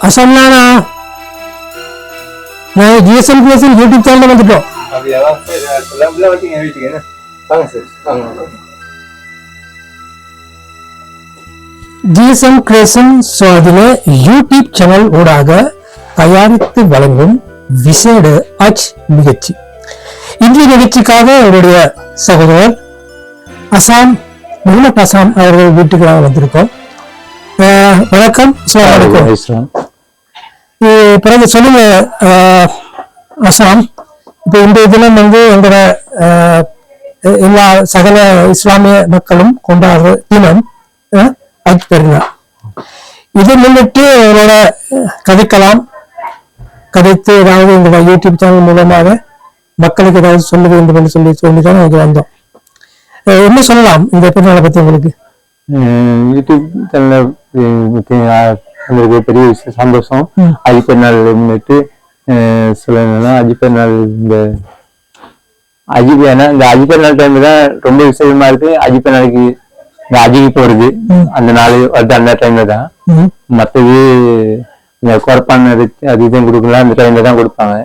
அசம்னா நான் ஜிஎஸ்எம் கிளாஸில் YouTube channel வந்துட்டோம். ஜிஎஸ்எம் கிரியேஷன் அதில் யூடியூப் சேனல் ஊடாக தயாரித்து வழங்கும் விசேட அச் நிகழ்ச்சி. இன்றைய நிகழ்ச்சிக்காக அவருடைய சகோதரர் அசாம் முகமது அசாம் அவர்கள் வீட்டுக்கு நாங்கள் வந்திருக்கோம். வணக்கம். பிறகு சொல்லுங்க அசாம், இப்போ இன்றைய தினம் எங்களோட எல்லா சகல இஸ்லாமிய மக்களும் கொண்டாடுற தினம் அஜ் பெருநாள். இதை முன்னிட்டு அவரோட கதைத்து ஏதாவது எங்களோட யூடியூப் சேனல் மூலமாக மக்களுக்கு ஏதாவது சொல்ல வேண்டும் என்று சொல்லிதான் இங்கே வந்தோம். என்ன சொல்லலாம் இந்த பெருநாளை பத்தி உங்களுக்கு? யூடியூப் சேனல் பெரிய விஷயம், சந்தோஷம். அஜி பெருநாள் முன்னிட்டு சொல்லணும்னா அஜி பெருநாள் இந்த அஜி பெருநாள் டைம்ல தான் ரொம்ப விசேஷமா இருக்கு. அஜி பெருநாளைக்கு இந்த அஜிக்கு போறது அந்த நாள் வருது, அந்த டைம்ல தான். மற்றது இந்த கொரப்பான அது இதையும் கொடுக்கலாம், அந்த டைம்ல தான் கொடுப்பாங்க.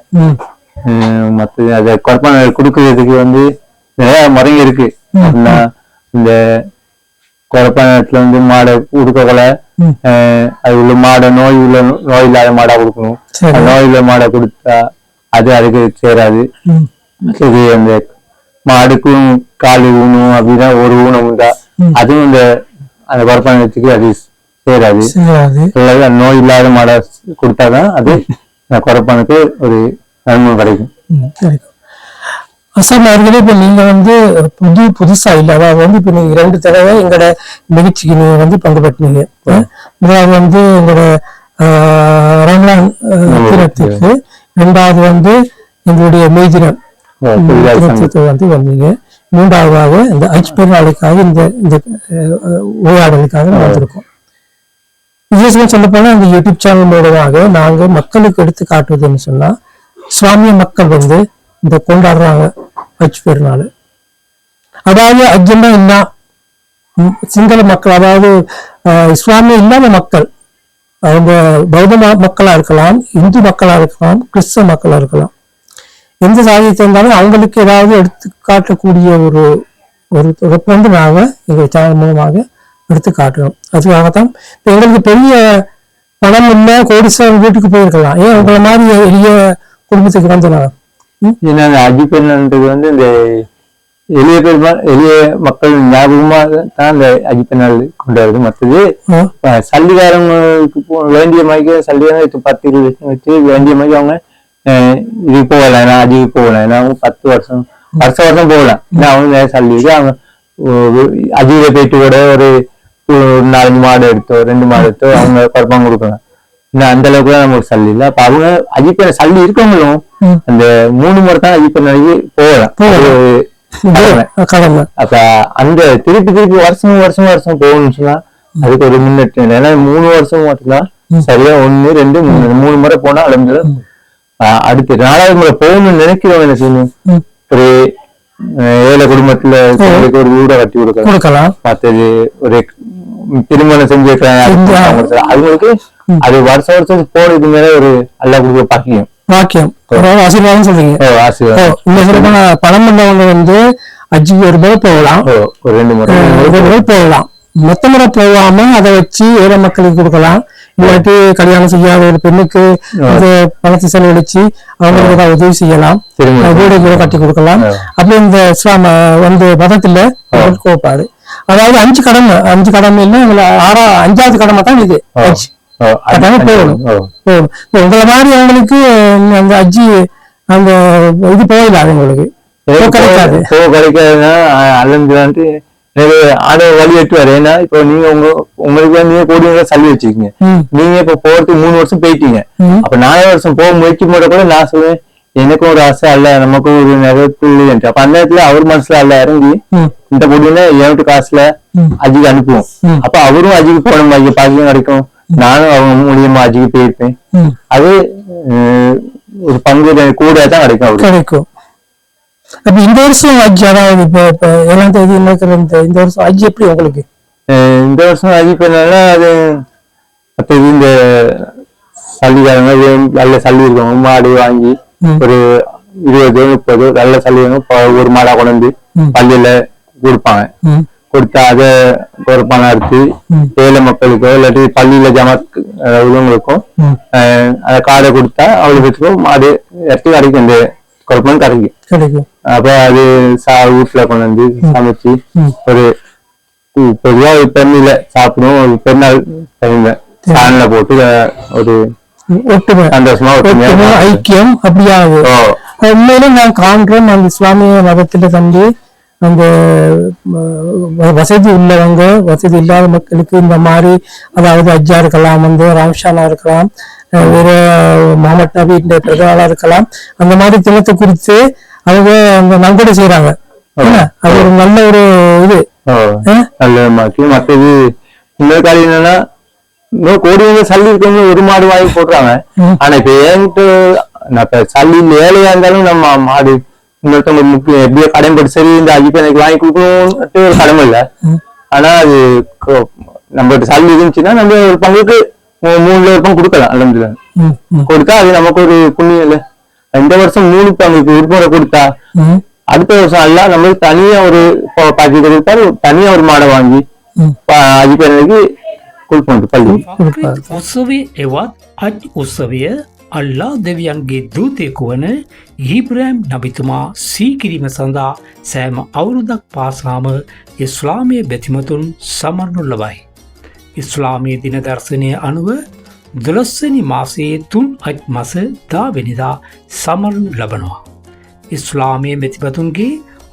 மற்றது அதை கொரப்பான கொடுக்கறதுக்கு நிறைய முறைங்க இருக்கு. இந்த கொரப்பானத்துல மாடை கொடுக்கல, அது உள்ள மாடை நோய் இல்லாத மாடா கொடுக்கணும். நோய் உள்ள மாடை கொடுத்தா அதுக்கு சேராது. இது அந்த மாடுக்கும் காலு ஊனும் அப்படின்னா ஒரு ஊனம் உண்டா, அதுவும் அந்த கொரப்பானத்துக்கு அது சேராது. நோய் இல்லாத மாடை கொடுத்தாதான் அது கொரப்பானுக்கு ஒரு நன்மை கிடைக்கும். அசாம் அவர்களே, இப்ப நீங்க புதுசா இல்ல, அதாவது இப்ப நீங்க 2 தடவை எங்களோட நிகழ்ச்சிக்கு நீங்க பங்கு பெற்றீங்க. முதலாவது எங்களோட ரமலான் தினத்துக்கு, 2வது எங்களுடைய மெய்தினம் வந்தீங்க, 3வது இந்த அஜ் பெருநாளுக்காக இந்த உரையாடலுக்காக வந்திருக்கோம். விசேஷமா சொல்ல போனா இந்த யூடியூப் சேனல் மூலமாக நாங்க மக்களுக்கு எடுத்து காட்டுவதுன்னு சொன்னா, இஸ்லாமிய மக்கள் இந்த கொண்டாடுறாங்க அஜ் பெருநாள். அதாவது அஜ்ஜன்னா என்ன, சிங்கள மக்கள், அதாவது இஸ்லாமிய இல்லாத மக்கள், அவங்க பௌத்த மக்களா இருக்கலாம், இந்து மக்களா இருக்கலாம், கிறிஸ்தவ மக்களா இருக்கலாம், எந்த சாதியத்தை இருந்தாலும் அவங்களுக்கு ஏதாவது எடுத்து காட்டக்கூடிய ஒரு நாங்க எங்க சேனல் மூலமாக எடுத்து காட்டுறோம். அதுக்காகத்தான் இப்ப எங்களுக்கு பெரிய பணம் இல்லை, கோடிசம் வீட்டுக்கு போயிருக்கலாம், ஏன் உங்களை மாதிரி எளிய குடும்பத்துக்கு வந்துடுறாங்க. அஜி பெருநாள்ன்றது இந்த எளிய மக்கள் ஞாபகமாக தான் இந்த அஜி பெருநாள் கொண்டாடுது. மற்றது சல்லிகாரங்களுக்கு வேண்டிய மாதிரி சல்லிகாரம் 10-20 லட்சம் வச்சு வேண்டிய மாதிரி அவங்க இது போகலாம், ஏன்னா அஜிக்கு போகலாம், ஏன்னா அவங்க 10 வருஷம் போகலாம். ஏன்னா அவங்க சல்லிக்கு அவங்க அஜியில போயிட்டு கூட ஒரு 4 மாடு எடுத்தோ 2 மாடு எடுத்தோ அவங்க குழப்பம் கொடுக்கலாம். அந்த அளவுக்கு தான் நமக்கு சல்லி இல்லை. அப்ப அவங்க அஜிப்ப சல்லி இருக்கவங்களும் அந்த 3 முறை தான் அஜிப்ப நாளைக்கு போகலாம். அப்ப அந்த திருப்பி வருஷம் போகணும்னு சொன்னா அதுக்கு ஒரு முன்னேற்றம். ஏன்னா 3 வருஷம் மட்டும்தான் சரியா 1, 2, 3 முறை போனா அலம்பு. அடுத்து 4வது முறை போகணும்னு நினைக்கிறவங்க என்ன செய்யணும், ஒரு ஏழை குடும்பத்துல ஒரு வீடை கட்டி கொடுக்கலாம். மற்றது ஒரு திருமணம் செஞ்சு அவங்களுக்கு அது வருஷம் போனதுக்கு மேல ஒரு அல்லா கொடுக்க பாக்கியம் ஆசீர்வாதம் சொல்றீங்க. பணம் பண்ணவங்க அஜிக்கு ஒரு முறை போகலாம், ஒரு 2 முறை போகலாம். மொத்த முறை போகாம அதை வச்சு ஏழை மக்களுக்கு கொடுக்கலாம். இல்லாட்டி கல்யாணம் செய்யாத ஒரு பெண்ணுக்கு பணத்தை செலவழிச்சு அவங்களுக்கு ஏதாவது உதவி செய்யலாம், வீடு கூட கட்டி கொடுக்கலாம். அப்படி இந்த இஸ்லாம் மதத்துல கோப்பாடு. அதாவது 5 கடமை இல்லை, 5வது கடமை தான் இது. போகணும். உங்களை மாதிரி அவங்களுக்கு அந்த அஜி அந்த இது போயிடாது, உங்களுக்கு கிடைக்காது. கிடைக்காதுன்னா அல்லந்து ஆட வழி எட்டுவாரு. ஏன்னா இப்போ நீங்க உங்களுக்கு நீங்க கோடி சல்லி வச்சிருக்கீங்க, நீங்க இப்ப போறதுக்கு 3 வருஷம் போயிட்டீங்க. அப்ப 4 வருஷம் போக முயற்சி போட கூட நான் சொல்லுவேன், எனக்கும் ஒரு ஆசை அல்ல, நமக்கும் ஒரு நிறைய. அப்ப அந்த இடத்துல அவர் மனசுல அல்ல இறங்கி இந்த பொடியில என்கிட்ட காசுல அஜிக்கு அனுப்புவோம். அப்ப அவரும் அஜிக்கு போன பாக்கியம் கிடைக்கும், நானும் அவங்க மூலியமா அஜிக்கு போயிருப்பேன். அது ஒரு பங்கு கூட தான் கிடைக்கும். அப்ப இந்த வருஷம் அஜி, அதாவது இப்ப 7ஆம் தேதி இந்த வருஷம் அஜி எப்படி உங்களுக்கு? இந்த வருஷம் அஜி பண்ணா அது இந்த சல்லிக்காரங்க நல்ல சல்லி இருக்கவங்க மாடு வாங்கி ஒரு 20 30 நல்ல சல்லிங்க ஒரு மாடா கொண்டு வந்து பள்ளியில கொடுப்பாங்க. கொடுத்தா அதை ஒரு பணம் அறுத்து ஏழை மக்களுக்கோ இல்லாட்டி பள்ளியில உள்ளவங்களுக்கும் அந்த காடை கொடுத்தா அவளுக்கு மாடு இடத்து கிடைக்கும், அந்த குழப்பம் கிடைக்கும். அப்ப அது வீட்டுல கொண்டு வந்து சமைச்சு ஒரு பொதுவா ஒரு பெண்ணில சாப்பிடும். ஒரு பெருநாள் டைம்ல சாணல போட்டு ஒரு சந்தோஷமா ஐக்கியம் அப்படியாகும். உண்மையில நான் காண்கிறேன் அந்த இஸ்லாமிய மதத்துல தம்பி அந்த வசதி உள்ளவங்க வசதி இல்லாத மக்களுக்கு இந்த மாதிரி, அதாவது அஜ்ஜா இருக்கலாம், வந்து ராம்ஷானா இருக்கலாம், வேற முகமது நபின்ற பிரதமரா இருக்கலாம், அந்த மாதிரி தினத்தை குறித்து அவங்க அந்த நன்கொடை செய்யறாங்க. அது ஒரு நல்ல ஒரு இது நல்ல மற்றது இன்னொரு காரியம் என்னன்னா, இன்னும் கோடி சல்லி இருக்கவங்க ஒரு மாடு வாங்கி போடுறாங்க. ஆனா இப்ப என்கிட்ட சல்லி ஏழையா இருந்தாலும் நம்ம மாடு இன்னொருத்தவங்க முக்கியம் எப்படியோ கடன்பட்டு சரி இந்த அஜிப்பை எனக்கு வாங்கி கொடுக்கணும்ட்டு ஒரு கடமை இல்லை. ஆனா அது நம்ம சல்லி இருந்துச்சுன்னா நம்ம ஒரு பங்குக்கு 3 பங்கு கொடுக்கலாம். அலமதுல கொடுத்தா அது நமக்கு ஒரு புண்ணியம் இல்லை. இந்த வருஷம் 3 பங்குக்கு உறுப்பினரை கொடுத்தா அடுத்த வருஷம் எல்லாம் நம்மளுக்கு தனியா ஒரு பாக்கெட் கொடுத்தாரு, தனியா ஒரு மாடை வாங்கி அஜிப்பைக்கு கொடுப்போம் பள்ளி. උත්සවයේ එවත් අජ් උත්සවය අල්ලා දෙවියන්ගේ දූතයෙකු වන ඊබ්‍රෑම් නබිතුමා සීකිරීම සඳහා සෑම අවුරුදක් පාසාම ඉස්ලාමය බැතිමතුන් සමරනු ලබයි. ඉස්ලාමය දින දර්ශනය අනුව 12 මාසයේ 3 අජ් මස 10 වෙනිදා සමරනු ලබනවා. ඉස්ලාමය බැතිමතුන්ගේ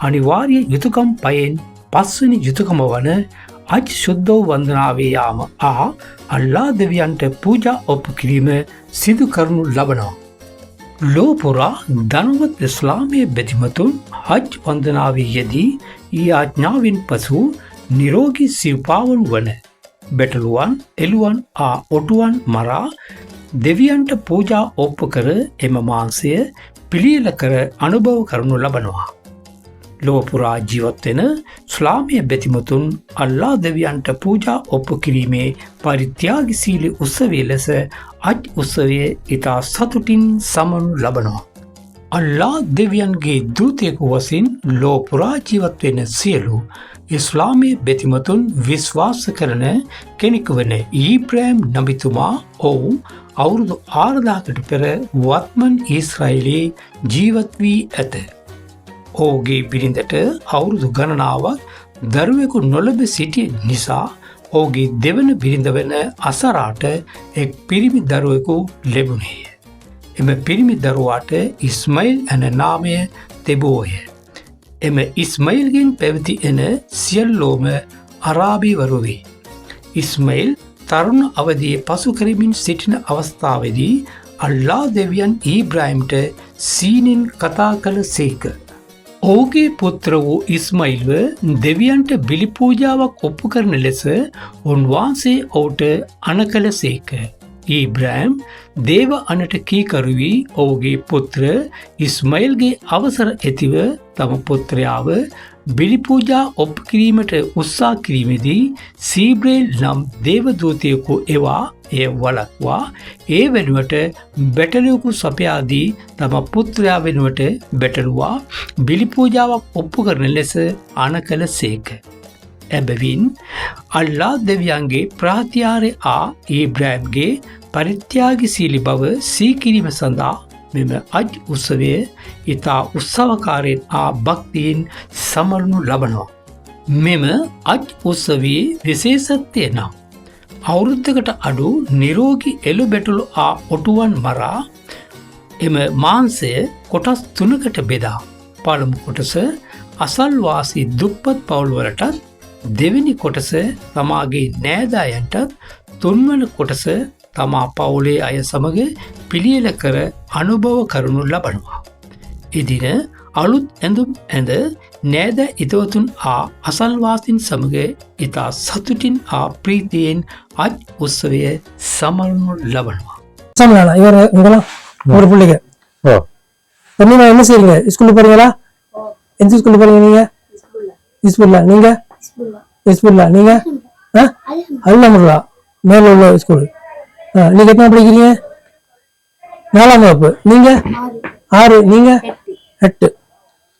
අනිවාර්ය යුතුකම් පයෙන් 5 වෙනි යුතුකම වන අජ් ශුද්ධව වන්දනාවේ යාම අල්ලා දෙවියන්ට පූජා ඔප්පු කිරීම සිදු කරනු ලබනවා. ලෝපුරා ධනවත් ඉස්ලාමය බැතිමතුන් හජ් වන්දනාවේ යෙදී ඊ ආඥාවෙන් පසු නිරෝගී සිව්පාවනු වන බැටළුවන් එළුවන් ඔටුවන් මරා දෙවියන්ට පූජා ඔප්පු කර එම මාංශය පිළියෙල කර අනුභව කරනු ලබනවා. ලෝපුරා ජීවත් වෙන ඉස්ලාමීය බැතිමතුන් අල්ලා දෙවියන්ට පූජා ඔප්පු කිරීමේ පරිත්‍යාගශීලී උත්සවය ලෙස අජ් උත්සවය ඉතා සතුටින් සමනු ලබනවා. අල්ලා දෙවියන්ගේ දූතයෙකු වශයෙන් ලෝපුරා ජීවත් වෙන සියලු ඉස්ලාමීය බැතිමතුන් විශ්වාස කරන කෙනෙකු වන ඊබ්‍රෑම් නබිතුමා අවුරුදු 4000කට පෙර වත්මන් ඊශ්‍රායලයේ ජීවත් වී ඇත. ඔහුගේ බිරිඳට අවුරුදු ගණනාවක් දරුවෙකු නොලැබ සිටිය නිසා ඔහුගේ දෙවන බිරිඳ වන අසරාට එක් පිරිමි දරුවෙකු ලැබුණේය. එම පිරිමි දරුවාට ඉස්මයිල් යන නාමය තිබුවෝය. එම ඉස්මයිල්ගෙන් පැවති එන සියල්ලෝම අරාබිවරු වේ. ඉස්මයිල් තරුණ අවදියේ පසු කරමින් සිටින අවස්ථාවේදී අල්ලා දෙවියන් ඊබ්‍රාහිම්ට සීනෙන් කතා කළ සේක. ඔහුගේ පුත්‍ර වූ ඉස්මයිල්ව දෙවියන්ට බිලි පූජාවක් ඔප්පු කරන ලෙස උන්වහන්සේ ඔහුට අණ කළ සේක. ඊබ්‍රාහිම් දේව අණට කීකරු වී ඔහුගේ පුත්‍ර ඉස්මයිල්ගේ අවසර ඇතිව තම පුත්‍රයාව බිලි පූජා ඔප්පු කිරීමට උත්සාහ කිරීමේදී සීබ්‍රේල් නම් දේවදූතයෙකු එවා එය වළක්වා ඒ වෙනුවට බැටළුවෙකු සපයාදී තම පුත්‍රයා වෙනුවට බැටළුවා බිලි පූජාවක් ඔප්පු කරන ලෙස අණ කළ සේක. එබැවින් අල්ලා දෙවියන්ගේ ප්‍රාතිහාර්ය ඊබ්‍රාහිම්ගේ පරිත්‍යාගශීලී බව සීකිරීම සඳහා මෙම අජ් උත්සවය ඉතා උත්සවකාරයෙන් භක්තියෙන් සමරනු ලබනවා. මෙම අජ් උත්සවයේ විශේෂත්වය නම් අවුරුද්දකට අඩු නිරෝගී එළු බැටළු ඔටුවන් මරා එම මාංශය කොටස් 3කට බෙදා පළමු කොටස අසල්වාසී දුප්පත් පවුල්වලටත්, දෙවෙනි කොටස තමාගේ නෑදෑයන්ටත්, තුන්වන කොටස තමා පවුලේ අය සමග පිළියෙල කර අනුභව කරනු ලබනවා. එදින අලුත් ඇඳුම් ඇඳ නෑද ඉතවතුන් අසල්වාසීන් සමග ඉතා සතුටින් ප්‍රීතියෙන් අජ් උත්සවය සමරනු ලබනවා. சமையலாம் இவர் உங்களாம் ஒரு பிள்ளைங்க நீங்க என்ன செய்றீங்க? ஸ்கூலுக்கு போறீங்களா? எந்த ஸ்கூலுக்கு போறீங்க நீங்க? இஸ்புல்லா. நீங்க? இஸ்புல்லா. நீங்க? அல்ஹம்துலில்லாஹ் மேல உள்ள ஸ்கூல். நீங்க என்ன படிக்கிறீங்க? 4ஆம் வகுப்பு. நீங்க 6. நீங்க 8.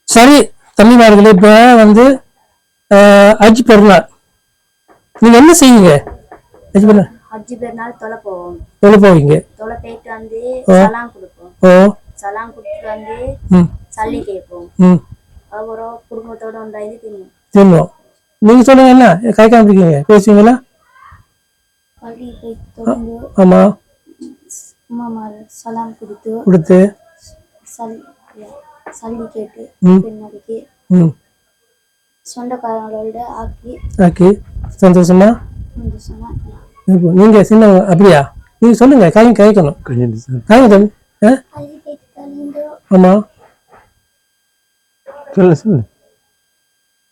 சரி தம்பிமார்களே, இப்ப வந்து ஹஜ் பெருநாள் நீங்க என்ன செய்வீங்க? ஹஜ் பெருநாள் அஞ்சு பேர் நாள் தொலை போவோம். தொலை போவீங்க. தொலை போயிட்டு வந்து சலாம் கொடுப்போம். சலாம் கொடுத்துட்டு வந்து சல்லி கேட்போம். அப்புறம் குடும்பத்தோட ஒன்றாந்து தின்னும். நீங்க சொல்லுங்க, என்ன கை காமிப்பீங்க, பேசுவீங்களா? பள்ளி போய் தொடர்ந்து ஆமா அம்மா சலாம் கொடுத்து சல்லி கேட்டு பின்னாடிக்கு சொந்தக்காரங்களோட ஆக்கி சந்தோஷமா. நீங்க சின்ன அப்படியா? நீங்க சொல்லுங்க, கேட்கணும். ஆமா சொல்லு.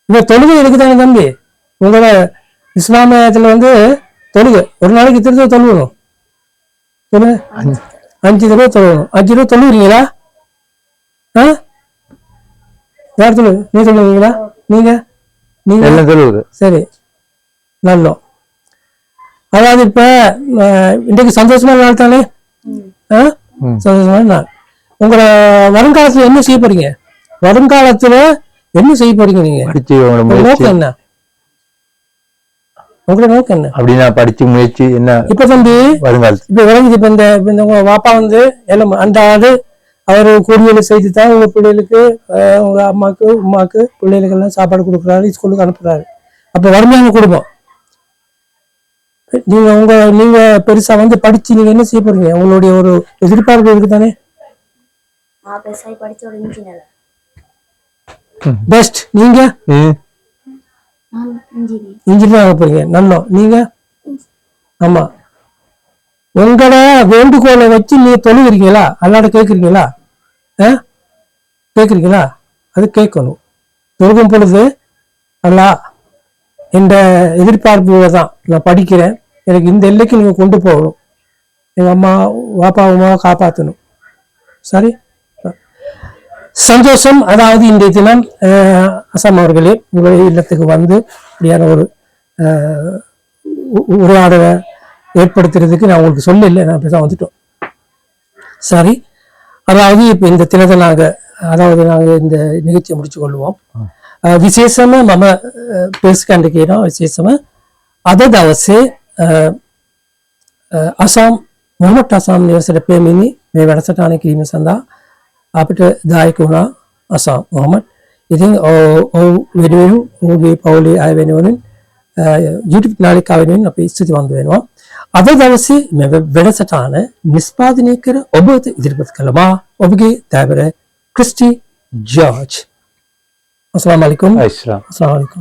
இந்த தொழுகை இருக்குதாங்க தம்பி, உங்களோட இஸ்லாமியத்துல வந்து தொழுகை ஒரு நாளைக்கு திருத்த தொழுகணும். சொல்லுங்க, 5 தடவை தொழுகணும். 5 தடவை தொழுகிறீங்களா? யார் சொல்லு? நீ சொல்லுவீங்களா? நீங்க சரி, நல்லோம். அதாவது இப்ப இன்றைக்கு சந்தோஷமான நாள் தானே? சந்தோஷமான நாள். உங்களோட வருங்காலத்துல என்ன செய்ய போறீங்க? வருங்காலத்துல என்ன செய்ய போறீங்க? நீங்க நோக்கம் என்ன? உங்களோட நோக்கம் என்ன? அப்படின்னா படிச்சு முயற்சி என்ன இப்ப தம்பி வருங்காலத்துல இப்ப விளங்குது. இப்ப இந்த உங்க வாப்பா வந்து எல்லாம் அந்த ஆடு அவரு கூடியலை செய்து தான் உங்க பிள்ளைகளுக்கு, உங்க அம்மாக்கு உமாக்கு பிள்ளைகளுக்கு எல்லாம் சாப்பாடு கொடுக்குறாரு, ஸ்கூலுக்கு அனுப்புறாரு. அப்ப வறுமையான குடும்பம். நீங்க பெருசா வந்து படிச்சு நீங்க என்ன செய்ய போறீங்க? உங்களுடைய ஒரு எதிர்பார்ப்பு இருக்கு தானே? பெஸ்ட். நீங்க இன்ஜினியர் ஆக போறீங்க. நல்ல. நீங்க? ஆமா. உங்களோட வேண்டுகோளை வச்சு நீங்க தொழுகிறீங்களா? அல்லாட கேட்குறீங்களா? கேட்குறீங்களா? அது கேட்கணும். தொழுகும் பொழுது அல்லா இந்த எதிர்பார்ப்பு தான், நான் படிக்கிறேன், எனக்கு இந்த எல்லைக்கு நீங்க கொண்டு போகணும், எங்க அம்மா வாப்பா அம்மாவை காப்பாற்றணும். சரி, சந்தோஷம். அதாவது இன்றைய தினம் அசாம் அவர்களே உங்களுடைய இல்லத்துக்கு வந்து இப்படியான ஒரு உரையாடலை ஏற்படுத்துறதுக்கு நான் உங்களுக்கு சொல்லலை, நான் அப்படிதான் வந்துட்டோம். சரி, அதாவது இப்போ இந்த தினத்தை நாங்கள் இந்த நிகழ்ச்சியை முடிச்சு கொள்வோம். විශේෂම මම පෙස්කන්ඩ කියනවා විශේෂම අද දවසේ අසම් මොහොමඩ් අසම් නිවසට පැමිණි මේ වැඩසටහන කිරීම සඳහා අපිට දායක වුණා අසම් මොහොමඩ්. ඉතින් ඔහු වෙනුවෙන් ඔහුගේ පවුලේ අය වෙනුවෙන් YouTube නාලිකාව වෙනුවෙන් අපි ස්තුතිවන්ත වෙනවා. අද දවසේ මේ වැඩසටහන නිෂ්පාදනය කර ඔබ වෙත ඉදිරිපත් කළ මා ඔබගේ දයාබර ක්‍රිස්ටි ජෝර්ජ්. अस्सलाम वालेकुम. अस्सलाम वालेकुम.